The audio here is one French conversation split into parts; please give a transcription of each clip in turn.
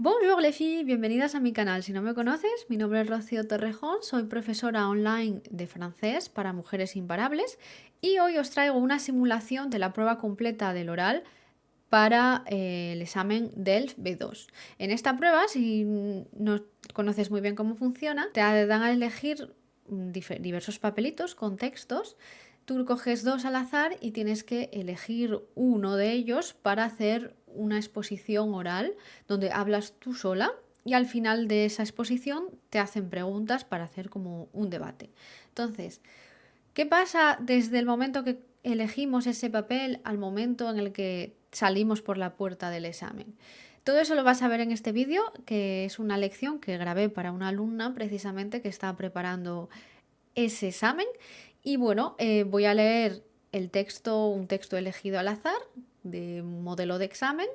Bonjour les filles, bienvenidas a mi canal. Si no me conoces, mi nombre es Rocío Torrejón, soy profesora online de francés para mujeres imparables y hoy os traigo una simulación de la prueba completa del oral para el examen DELF B2. En esta prueba, si no conoces muy bien cómo funciona, te dan a elegir diversos papelitos con textos. Tú coges dos al azar y tienes que elegir uno de ellos para hacer una exposición oral donde hablas tú sola y al final de esa exposición te hacen preguntas para hacer como un debate. Entonces, ¿qué pasa desde el momento que elegimos ese papel al momento en el que salimos por la puerta del examen? Todo eso lo vas a ver en este vídeo, que es una lección que grabé para una alumna precisamente que está preparando ese examen. Y bueno, voy a leer un texto elegido al azar de un modelo de examen.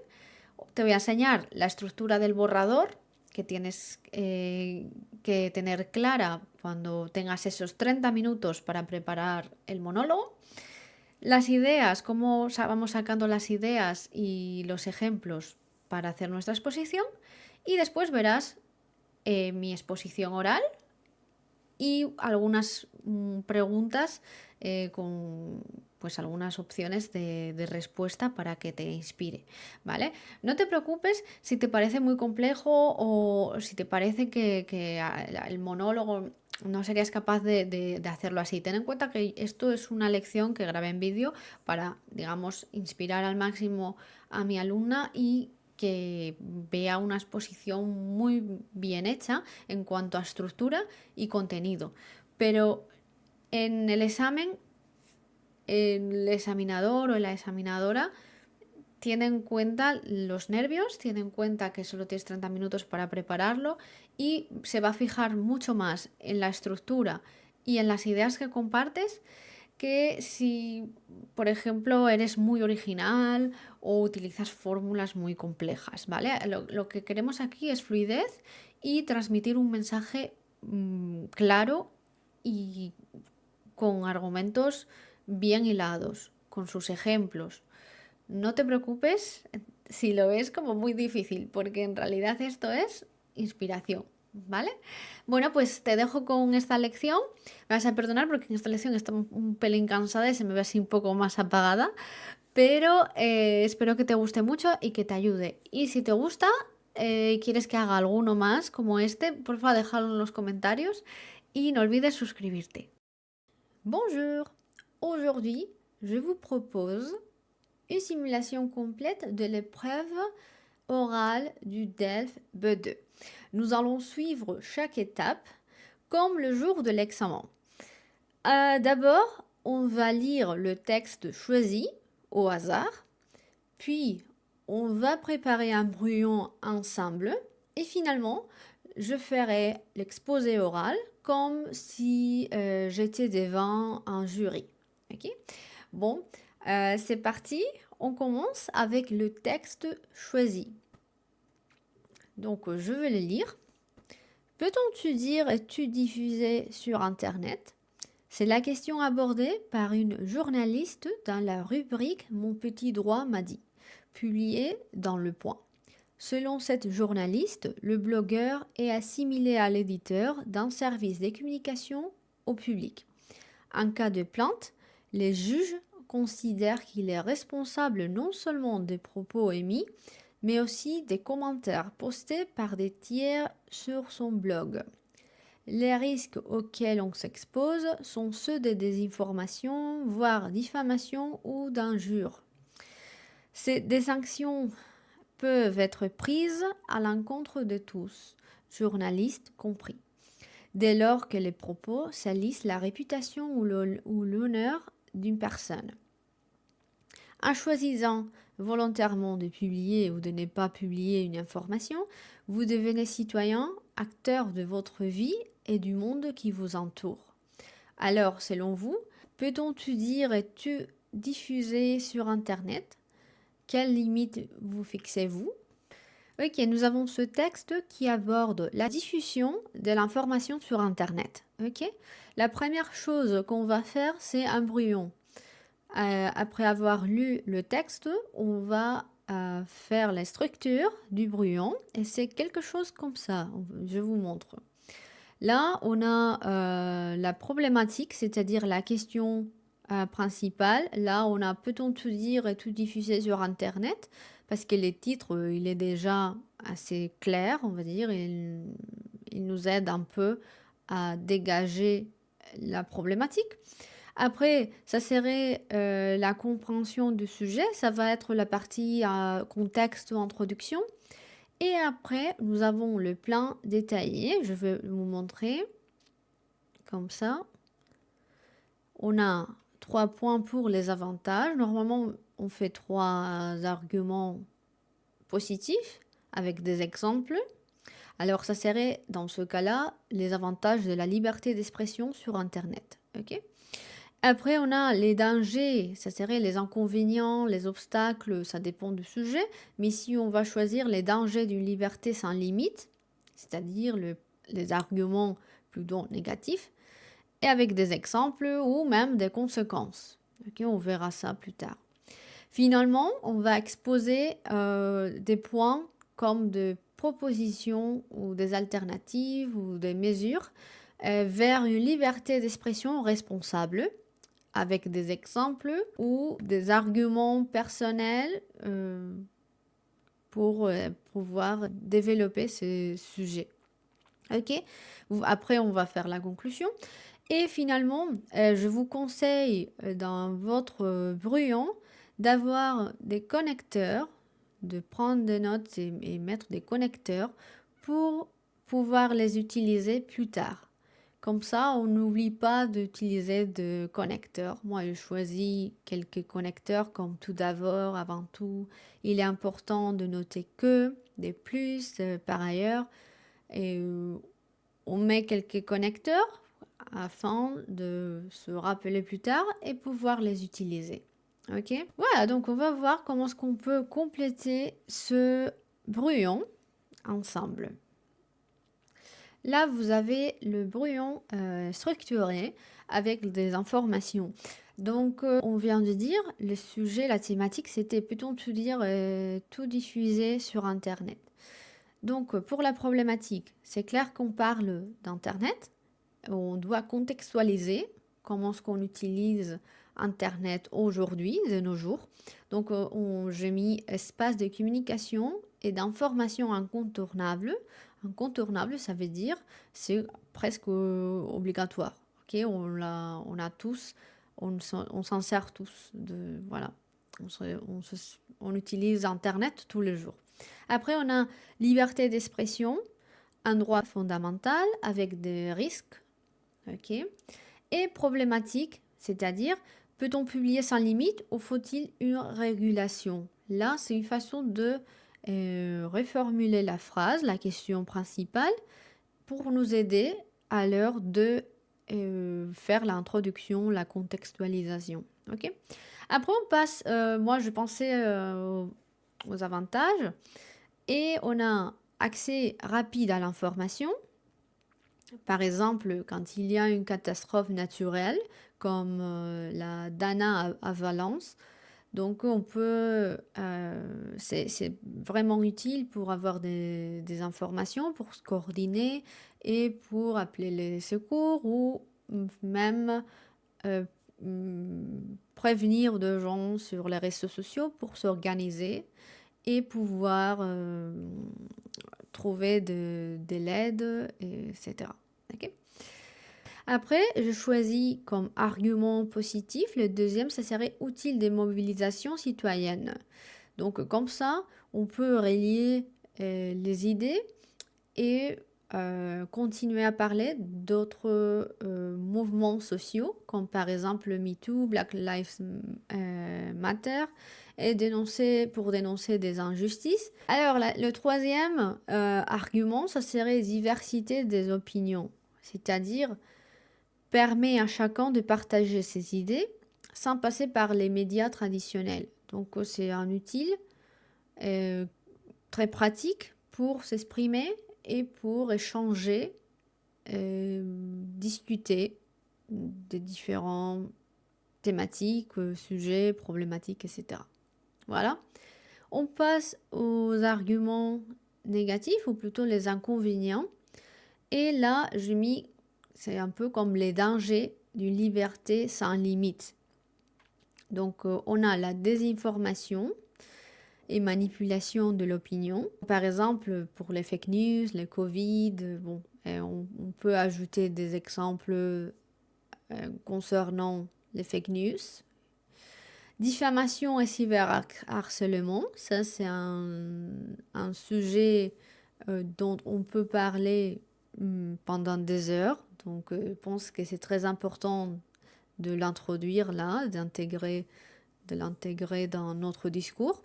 Te voy a enseñar la estructura del borrador que tienes que tener clara cuando tengas esos 30 minutos para preparar el monólogo. Las ideas, cómo vamos sacando las ideas y los ejemplos para hacer nuestra exposición. Y después verás mi exposición oral y algunas preguntas con pues algunas opciones de respuesta para que te inspire, ¿vale? No te preocupes si te parece muy complejo o si te parece que el monólogo no serías capaz de hacerlo así. Ten en cuenta que esto es una lección que grabé en vídeo para, digamos, inspirar al máximo a mi alumna y que vea una exposición muy bien hecha en cuanto a estructura y contenido. Pero en el examen, el examinador o la examinadora tiene en cuenta los nervios, tiene en cuenta que solo tienes 30 minutos para prepararlo y se va a fijar mucho más en la estructura y en las ideas que compartes que si, por ejemplo, eres muy original o utilizas fórmulas muy complejas, ¿vale? Lo que queremos aquí es fluidez y transmitir un mensaje claro y con argumentos bien hilados, con sus ejemplos. No te preocupes si lo ves como muy difícil, porque en realidad esto es inspiración, ¿vale? Bueno, pues te dejo con esta lección. Me vas a perdonar porque en esta lección estoy un pelín cansada y se me ve así un poco más apagada, pero espero que te guste mucho y que te ayude. Y si te gusta y quieres que haga alguno más como este, por favor déjalo en los comentarios y no olvides suscribirte. Bonjour! Aujourd'hui, je vous propose une simulation complète de l'épreuve orale du DELF B2. Nous allons suivre chaque étape comme le jour de l'examen. D'abord, on va lire le texte choisi au hasard, puis on va préparer un brouillon ensemble et finalement, je ferai l'exposé oral comme si j'étais devant un jury. Ok. Bon, c'est parti. On commence avec le texte choisi. Donc, je vais le lire. Peut-on-tu dire es-tu diffusé sur Internet? C'est la question abordée par une journaliste dans la rubrique Mon petit droit m'a dit, publiée dans Le Point. Selon cette journaliste, le blogueur est assimilé à l'éditeur d'un service de communication au public. En cas de plainte, les juges considèrent qu'il est responsable non seulement des propos émis, mais aussi des commentaires postés par des tiers sur son blog. Les risques auxquels on s'expose sont ceux de désinformation, voire diffamation ou d'injures. Des sanctions peuvent être prises à l'encontre de tous, journalistes compris, dès lors que les propos salissent la réputation ou l'honneur d'une personne. En choisissant volontairement de publier ou de ne pas publier une information, vous devenez citoyen, acteur de votre vie et du monde qui vous entoure. Alors, selon vous, peut-on-tu dire es-tu diffusé sur Internet? Quelles limites vous fixez-vous? Ok, nous avons ce texte qui aborde la diffusion de l'information sur Internet. Ok, la première chose qu'on va faire, c'est un brouillon. Après avoir lu le texte, on va faire les structures du brouillon et c'est quelque chose comme ça. Je vous montre. Là, on a la problématique, c'est-à-dire la question principale. Là, on a peut-on tout dire et tout diffuser sur Internet parce que les titres, il est déjà assez clair, on va dire. Il nous aide un peu à dégager la problématique. Après, ça serait la compréhension du sujet. Ça va être la partie contexte ou introduction. Et après, nous avons le plan détaillé. Je vais vous montrer comme ça. On a 3 points pour les avantages. Normalement, on fait 3 arguments positifs avec des exemples. Alors, ça serait dans ce cas-là les avantages de la liberté d'expression sur Internet. Ok. Après, on a les dangers, ça serait les inconvénients, les obstacles, ça dépend du sujet. Mais ici, on va choisir les dangers d'une liberté sans limite, c'est-à-dire les arguments plutôt négatifs, et avec des exemples ou même des conséquences. Ok, on verra ça plus tard. Finalement, on va exposer des points comme des propositions ou des alternatives ou des mesures vers une liberté d'expression responsable avec des exemples ou des arguments personnels pour pouvoir développer ce sujet. Ok. Après, on va faire la conclusion. Et finalement, je vous conseille dans votre brouillon d'avoir des connecteurs, de prendre des notes et mettre des connecteurs pour pouvoir les utiliser plus tard. Comme ça, on n'oublie pas d'utiliser de connecteurs. Moi, je choisis quelques connecteurs comme tout d'abord, avant tout, il est important de noter que, des plus, par ailleurs. Et on met quelques connecteurs afin de se rappeler plus tard et pouvoir les utiliser. Ok. Voilà, donc on va voir comment est-ce qu'on peut compléter ce brouillon ensemble. Là, vous avez le brouillon structuré avec des informations. Donc, on vient de dire, le sujet, la thématique, c'était, peut-on tout dire, tout diffuser sur Internet. Donc, pour la problématique, c'est clair qu'on parle d'Internet. On doit contextualiser comment est-ce qu'on utilise Internet aujourd'hui, de nos jours. Donc, j'ai mis espace de communication et d'information incontournable. Incontournable, ça veut dire c'est presque obligatoire. Ok, on a tous, on s'en sert tous. Voilà, on utilise Internet tous les jours. Après, on a liberté d'expression, un droit fondamental avec des risques. Ok. Et problématique, c'est-à-dire, peut-on publier sans limite ou faut-il une régulation? Là, c'est une façon de reformuler la phrase, la question principale, pour nous aider à l'heure de faire l'introduction, la contextualisation. Ok. Après, on passe, moi je pensais aux avantages, et on a accès rapide à l'information. Par exemple, quand il y a une catastrophe naturelle, comme la Dana à Valence, donc on peut, c'est vraiment utile pour avoir des informations, pour se coordonner et pour appeler les secours ou même euh, prévenir de gens sur les réseaux sociaux pour s'organiser et pouvoir trouver de l'aide, etc. Okay. Après, je choisis comme argument positif, le deuxième, ça serait utile des mobilisations citoyennes. Donc comme ça, on peut relier les idées et continuer à parler d'autres mouvements sociaux, comme par exemple le MeToo, Black Lives Matter, et pour dénoncer des injustices. Alors, le troisième argument, ça serait diversité des opinions, c'est-à-dire permet à chacun de partager ses idées sans passer par les médias traditionnels. Donc, c'est un utile très pratique pour s'exprimer et pour échanger, discuter des différentes thématiques, sujets, problématiques, etc. Voilà. On passe aux arguments négatifs ou plutôt les inconvénients. Et là, c'est un peu comme les dangers d'une liberté sans limite. Donc, on a la désinformation et manipulation de l'opinion. Par exemple, pour les fake news, les Covid, bon, on peut ajouter des exemples concernant les fake news. Diffamation et cyberharcèlement, ça c'est un sujet dont on peut parler pendant des heures. Donc je pense que c'est très important de l'introduire là, de l'intégrer dans notre discours.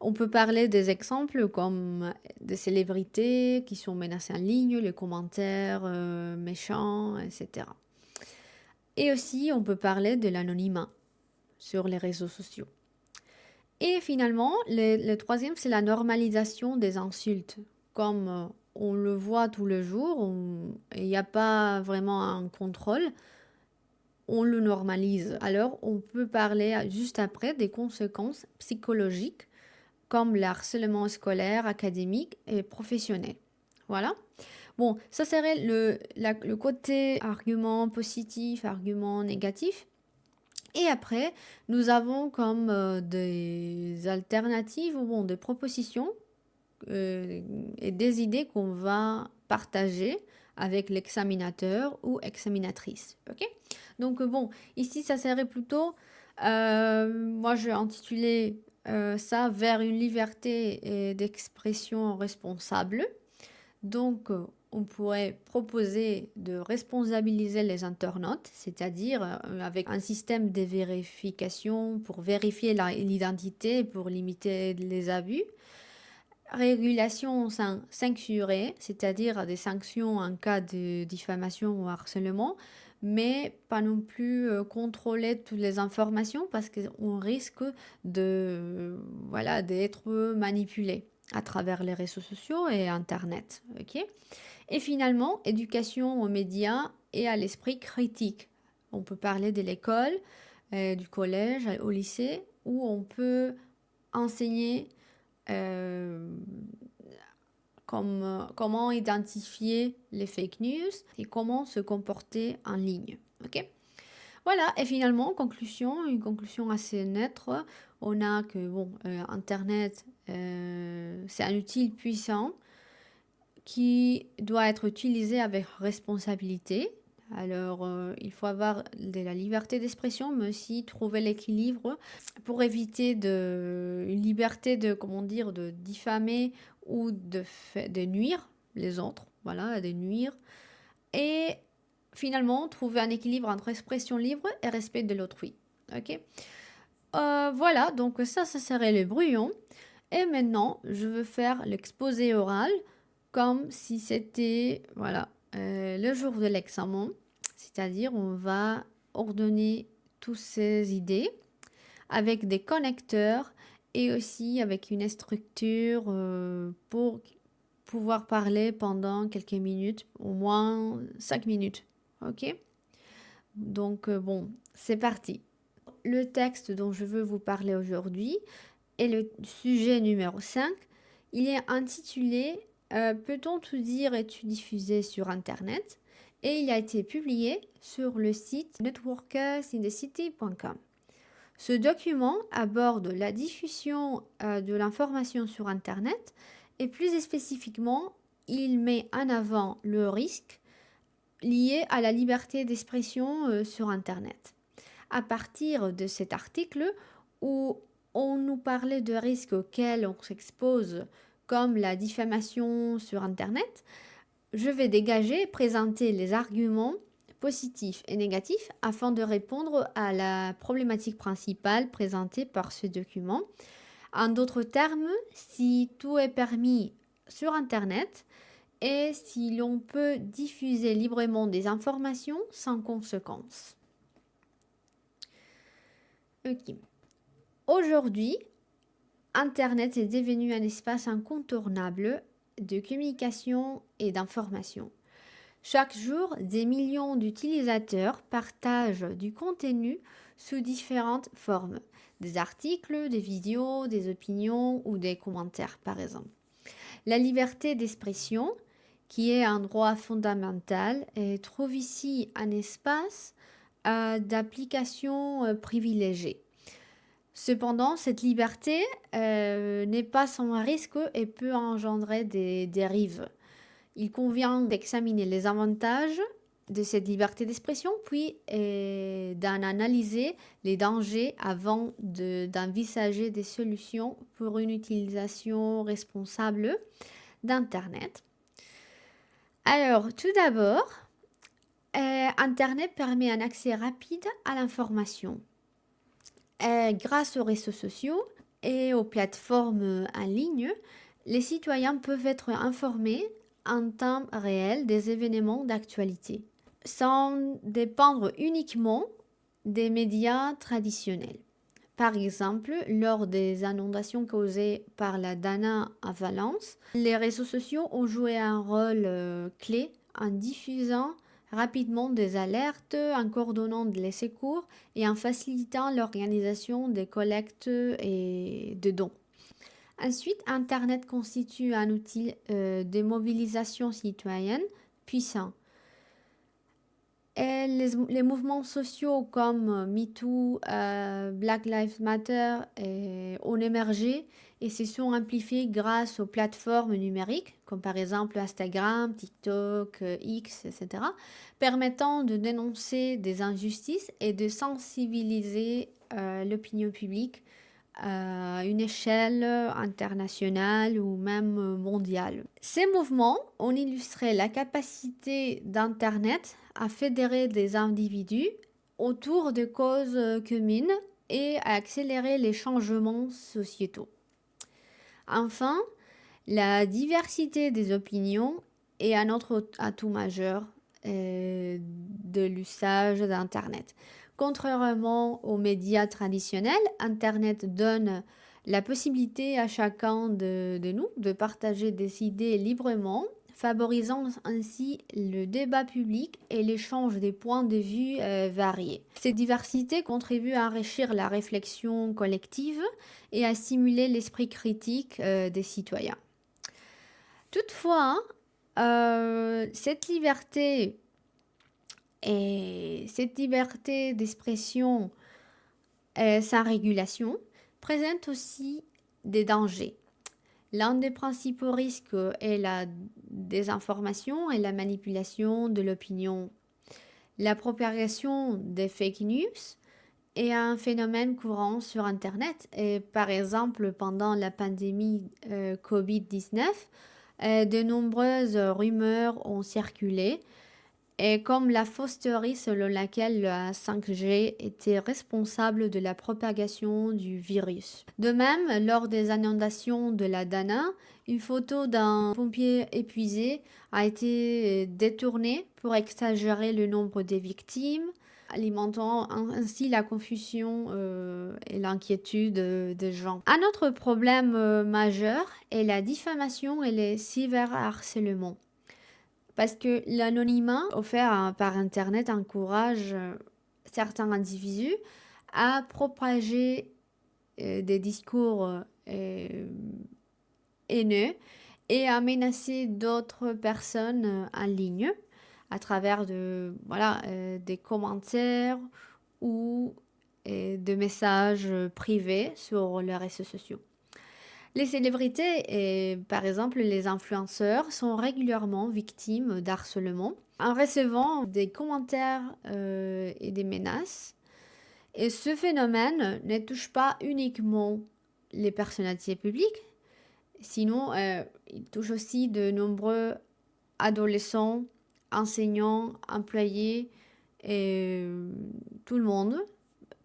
On peut parler des exemples comme des célébrités qui sont menacées en ligne, les commentaires méchants, etc. Et aussi, on peut parler de l'anonymat sur les réseaux sociaux. Et finalement, le troisième, c'est la normalisation des insultes. Comme on le voit tous les jours, il n'y a pas vraiment un contrôle, on le normalise. Alors, on peut parler juste après des conséquences psychologiques comme le harcèlement scolaire, académique et professionnel. Voilà. Bon, ça serait le côté argument positif, argument négatif. Et après, nous avons comme des alternatives ou bon, des propositions et des idées qu'on va partager avec l'examinateur ou examinatrice. Ok. Donc bon, ici, ça serait plutôt, moi je vais intituler ça vers une liberté d'expression responsable. Donc, on pourrait proposer de responsabiliser les internautes, c'est-à-dire avec un système de vérification pour vérifier l'identité, pour limiter les abus. Régulation censurée, c'est-à-dire des sanctions en cas de diffamation ou harcèlement, mais pas non plus contrôler toutes les informations parce qu'on risque d'être manipulé à travers les réseaux sociaux et Internet. Okay. Et finalement, éducation aux médias et à l'esprit critique. On peut parler de l'école, du collège, au lycée, où on peut enseigner comment identifier les fake news et comment se comporter en ligne. Okay. Voilà, et finalement, une conclusion assez nette, on a que Internet, c'est un outil puissant qui doit être utilisé avec responsabilité. Alors, il faut avoir de la liberté d'expression, mais aussi trouver l'équilibre pour éviter une liberté de diffamer ou de nuire les autres, voilà, de nuire. Et finalement, trouver un équilibre entre expression libre et respect de l'autrui. Ok. Voilà, donc ça serait le brouillon. Et maintenant, je veux faire l'exposé oral comme si c'était le jour de l'examen. C'est-à-dire, on va ordonner toutes ces idées avec des connecteurs et aussi avec une structure pour pouvoir parler pendant quelques minutes, au moins 5 minutes. Ok? Donc, c'est parti. Le texte dont je veux vous parler aujourd'hui est le sujet numéro 5. Il est intitulé Peut-on tout dire et tout diffuser sur Internet? Et il a été publié sur le site networkersindthecity.com. Ce document aborde la diffusion de l'information sur Internet et plus spécifiquement, il met en avant le risque lié à la liberté d'expression sur Internet. À partir de cet article où on nous parlait de risques auxquels on s'expose, comme la diffamation sur Internet, je vais dégager et présenter les arguments positifs et négatifs afin de répondre à la problématique principale présentée par ce document. En d'autres termes, si tout est permis sur Internet et si l'on peut diffuser librement des informations sans conséquence. Ok. Aujourd'hui, Internet est devenu un espace incontournable de communication et d'information. Chaque jour, des millions d'utilisateurs partagent du contenu sous différentes formes, des articles, des vidéos, des opinions ou des commentaires par exemple. La liberté d'expression, qui est un droit fondamental, trouve ici un espace d'application privilégiée. Cependant, cette liberté n'est pas sans risque et peut engendrer des dérives. Il convient d'examiner les avantages de cette liberté d'expression, puis d'en analyser les dangers avant d'envisager des solutions pour une utilisation responsable d'Internet. Alors, tout d'abord, Internet permet un accès rapide à l'information. Grâce aux réseaux sociaux et aux plateformes en ligne, les citoyens peuvent être informés en temps réel des événements d'actualité, sans dépendre uniquement des médias traditionnels. Par exemple, lors des inondations causées par la Dana à Valence, les réseaux sociaux ont joué un rôle clé en diffusant rapidement des alertes, en coordonnant les secours et en facilitant l'organisation des collectes et de dons. Ensuite, Internet constitue un outil de mobilisation citoyenne puissant. Et les mouvements sociaux comme MeToo, Black Lives Matter ont émergé et se sont amplifiés grâce aux plateformes numériques, comme par exemple Instagram, TikTok, X, etc., permettant de dénoncer des injustices et de sensibiliser l'opinion publique à une échelle internationale ou même mondiale. Ces mouvements ont illustré la capacité d'Internet à fédérer des individus autour de causes communes et à accélérer les changements sociétaux. Enfin, la diversité des opinions est un autre atout majeur de l'usage d'Internet. Contrairement aux médias traditionnels, Internet donne la possibilité à chacun de nous de partager des idées librement, favorisant ainsi le débat public et l'échange des points de vue variés. Cette diversité contribue à enrichir la réflexion collective et à stimuler l'esprit critique des citoyens. Toutefois, cette liberté d'expression sans régulation présente aussi des dangers. L'un des principaux risques est la désinformation et la manipulation de l'opinion. La propagation des fake news est un phénomène courant sur Internet. Et par exemple, pendant la pandémie Covid-19, de nombreuses rumeurs ont circulé, et comme la fausse théorie selon laquelle la 5G était responsable de la propagation du virus. De même, lors des inondations de la Dana, une photo d'un pompier épuisé a été détournée pour exagérer le nombre des victimes, alimentant ainsi la confusion et l'inquiétude des gens. Un autre problème majeur est la diffamation et le cyberharcèlement. Parce que l'anonymat offert par Internet encourage certains individus à propager des discours haineux et à menacer d'autres personnes en ligne à travers des commentaires ou de messages privés sur les réseaux sociaux. Les célébrités et par exemple les influenceurs sont régulièrement victimes d'harcèlement en recevant des commentaires et des menaces. Et ce phénomène ne touche pas uniquement les personnalités publiques, sinon il touche aussi de nombreux adolescents, enseignants, employés et tout le monde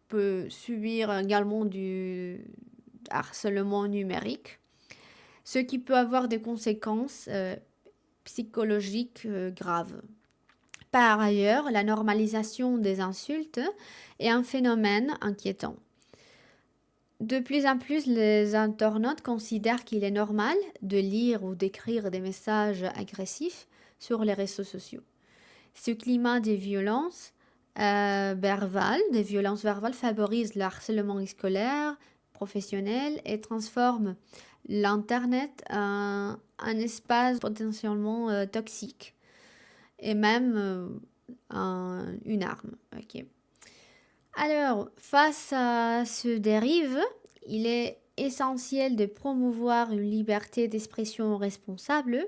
peut subir également du harcèlement numérique, ce qui peut avoir des conséquences psychologiques graves. Par ailleurs, la normalisation des insultes est un phénomène inquiétant. De plus en plus, les internautes considèrent qu'il est normal de lire ou d'écrire des messages agressifs sur les réseaux sociaux. Ce climat de violence verbales, des violences verbales favorisent le harcèlement scolaire, professionnel et transforment l'Internet en un espace potentiellement toxique et même une arme. Ok. Alors, face à ce dérive, il est essentiel de promouvoir une liberté d'expression responsable.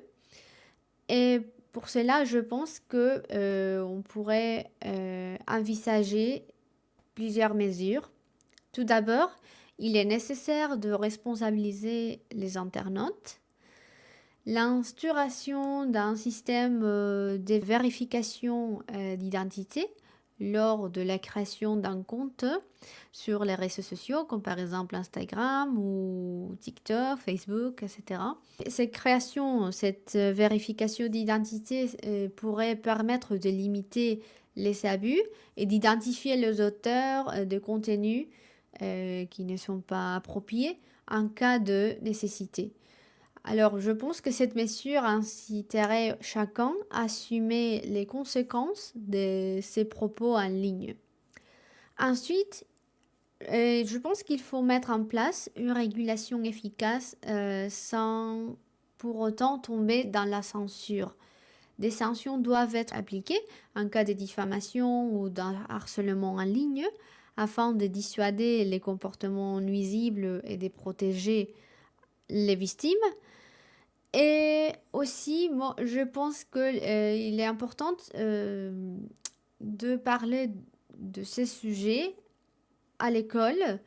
Et pour cela, je pense que on pourrait envisager plusieurs mesures. Tout d'abord, il est nécessaire de responsabiliser les internautes. L'instauration d'un système de vérification d'identité lors de la création d'un compte sur les réseaux sociaux, comme par exemple Instagram ou TikTok, Facebook, etc. Cette création, cette vérification d'identité pourrait permettre de limiter les abus et d'identifier les auteurs de contenus qui ne sont pas appropriés en cas de nécessité. Alors, je pense que cette mesure inciterait chacun à assumer les conséquences de ses propos en ligne. Ensuite, je pense qu'il faut mettre en place une régulation efficace sans pour autant tomber dans la censure. Des sanctions doivent être appliquées en cas de diffamation ou d'un harcèlement en ligne afin de dissuader les comportements nuisibles et de protéger les victimes. Et aussi, moi, je pense qu'il est important de parler de ces sujets à l'école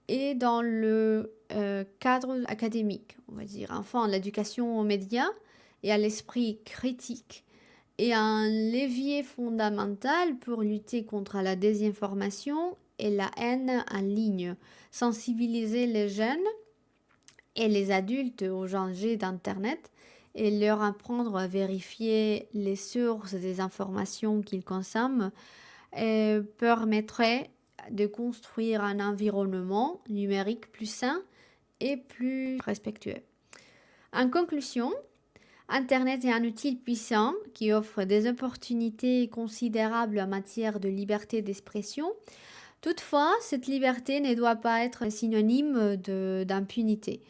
et dans le cadre académique, on va dire. Enfin, l'éducation aux médias et à l'esprit critique est un levier fondamental pour lutter contre la désinformation et la haine en ligne. Sensibiliser les jeunes et les adultes aux dangers d'Internet et leur apprendre à vérifier les sources des informations qu'ils consomment permettrait de construire un environnement numérique plus sain et plus respectueux. En conclusion, Internet est un outil puissant qui offre des opportunités considérables en matière de liberté d'expression. Toutefois, cette liberté ne doit pas être synonyme d'impunité.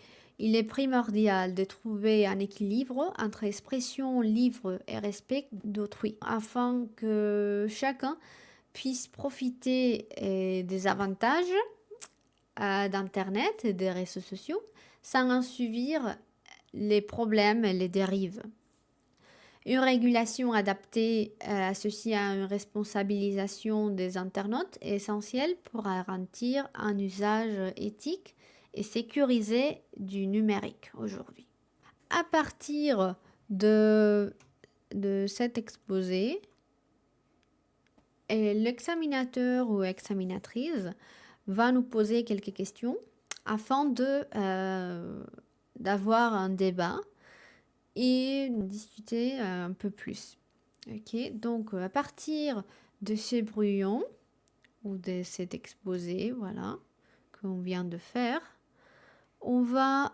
Il est primordial de trouver un équilibre entre expression libre et respect d'autrui, afin que chacun puisse profiter des avantages d'Internet et des réseaux sociaux sans en subir les problèmes et les dérives. Une régulation adaptée associée à une responsabilisation des internautes est essentielle pour garantir un usage éthique et sécurisé du numérique aujourd'hui. À partir de cet exposé, l'examinateur ou examinatrice va nous poser quelques questions afin d'avoir un débat et discuter un peu plus. Ok, donc à partir de ce brouillon ou de cet exposé, voilà, qu'on vient de faire, on va,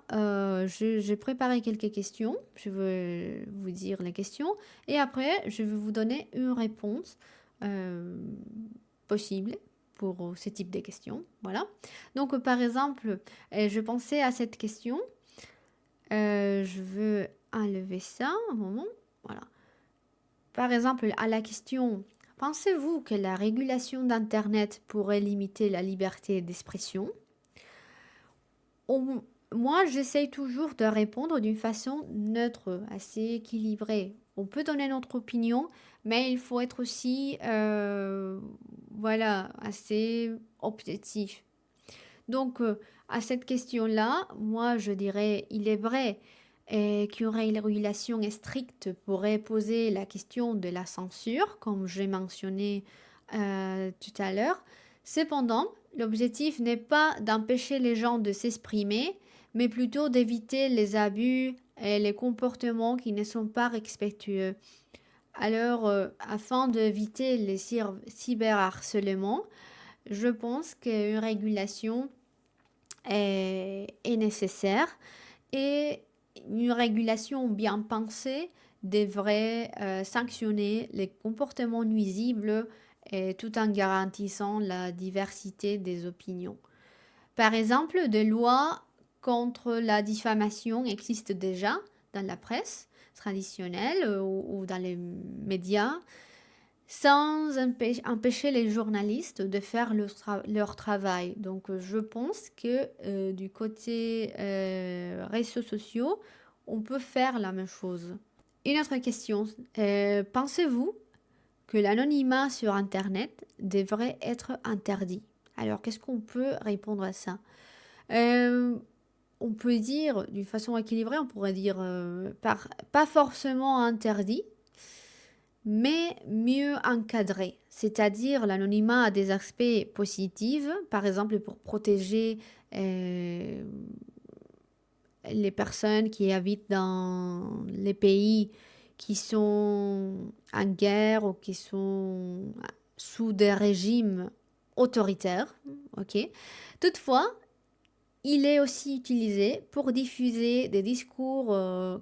j'ai préparé quelques questions, je vais vous dire les questions et après je vais vous donner une réponse possible pour ce type de questions. Voilà. Donc par exemple, je pensais à cette question. Je veux enlever ça un moment. Voilà. Par exemple, à la question, pensez-vous que la régulation d'Internet pourrait limiter la liberté d'expression? Moi, j'essaye toujours de répondre d'une façon neutre, assez équilibrée. On peut donner notre opinion, mais il faut être aussi, voilà, assez objectif. Donc, à cette question-là, moi, je dirais, il est vrai qu'une régulation stricte pourrait poser la question de la censure, comme j'ai mentionné tout à l'heure. Cependant, l'objectif n'est pas d'empêcher les gens de s'exprimer, mais plutôt d'éviter les abus et les comportements qui ne sont pas respectueux. Alors, afin d'éviter les cyberharcèlements, je pense qu'une régulation est nécessaire et une régulation bien pensée devrait sanctionner les comportements nuisibles tout en garantissant la diversité des opinions. Par exemple, des lois contre la diffamation existent déjà dans la presse traditionnelle ou dans les médias, sans empêcher les journalistes de faire leur travail. Donc, je pense que du côté réseaux sociaux, on peut faire la même chose. Une autre question. Pensez-vous que l'anonymat sur Internet devrait être interdit? Alors, qu'est-ce qu'on peut répondre à ça? On peut dire, d'une façon équilibrée, on pourrait dire pas forcément interdit, mais mieux encadré. C'est-à-dire, l'anonymat a des aspects positifs, par exemple pour protéger les personnes qui habitent dans les pays qui sont en guerre ou qui sont sous des régimes autoritaires. Ok. Toutefois, il est aussi utilisé pour diffuser des discours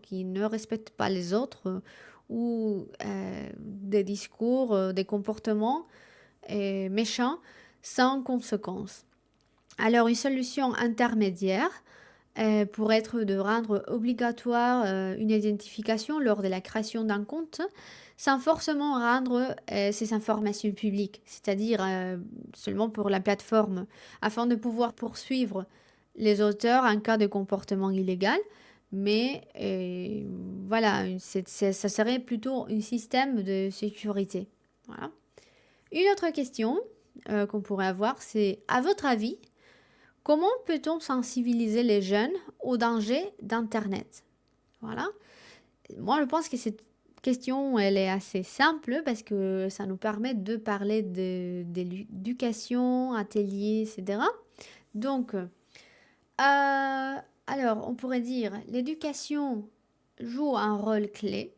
qui ne respectent pas les autres ou des discours, des comportements méchants sans conséquence. Alors, une solution intermédiaire pourrait être de rendre obligatoire une identification lors de la création d'un compte sans forcément rendre ces informations publiques, c'est-à-dire seulement pour la plateforme, afin de pouvoir poursuivre les auteurs en cas de comportement illégal. Mais voilà, ça serait plutôt un système de sécurité. Voilà. Une autre question qu'on pourrait avoir, c'est à votre avis, comment peut-on sensibiliser les jeunes aux dangers d'Internet? Voilà. Moi, je pense que cette question, elle est assez simple parce que ça nous permet de parler d'éducation, ateliers, etc. Donc, alors, on pourrait dire l'éducation joue un rôle clé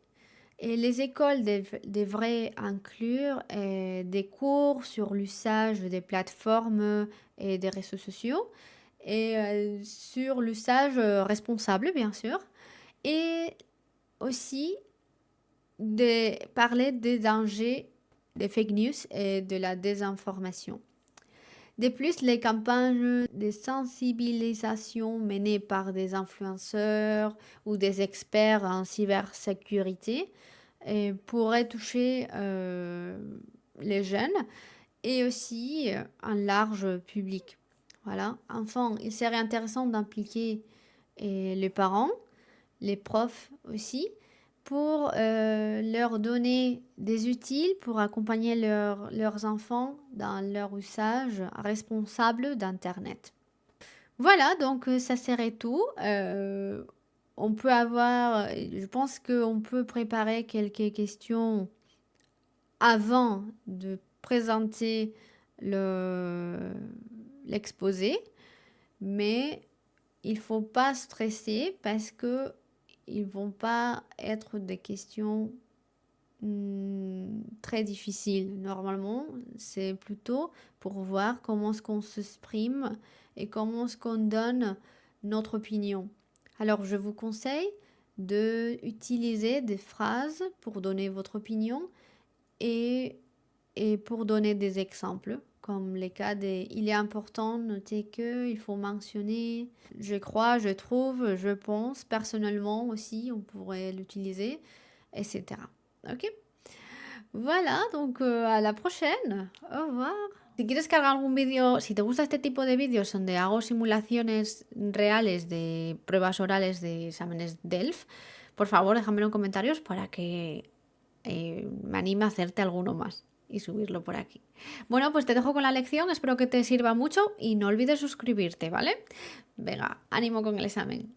et les écoles devraient inclure des cours sur l'usage des plateformes et des réseaux sociaux et sur l'usage responsable, bien sûr, et aussi parler des dangers des fake news et de la désinformation. De plus, les campagnes de sensibilisation menées par des influenceurs ou des experts en cybersécurité pourraient toucher les jeunes et aussi un large public. Voilà. Enfin, il serait intéressant d'impliquer les parents, les profs aussi, pour leur donner des outils pour accompagner leurs enfants dans leur usage responsable d'Internet. Voilà, donc ça serait tout. On peut avoir, je pense qu'on peut préparer quelques questions avant de présenter l'exposé, mais il ne faut pas stresser parce que ils vont pas être des questions très difficiles. Normalement, c'est plutôt pour voir comment est-ce qu'on s'exprime et comment est-ce qu'on donne notre opinion. Alors, je vous conseille d'utiliser des phrases pour donner votre opinion et pour donner des exemples, comme les cas des il est important de noter que, il faut mentionner, je crois, je trouve, je pense, personnellement aussi, on pourrait l'utiliser, etc. Ok? Voilà, donc à la prochaine. Au revoir. Si quieres cargar algún vídeo, si te gusta este tipo de vídeos donde hago simulaciones reales de pruebas orales de exámenes DELF, por favor déjamelo en comentarios para que me anime a hacerte alguno más y subirlo por aquí. Bueno, pues te dejo con la lección, espero que te sirva mucho y no olvides suscribirte, ¿vale? Venga, ánimo con el examen.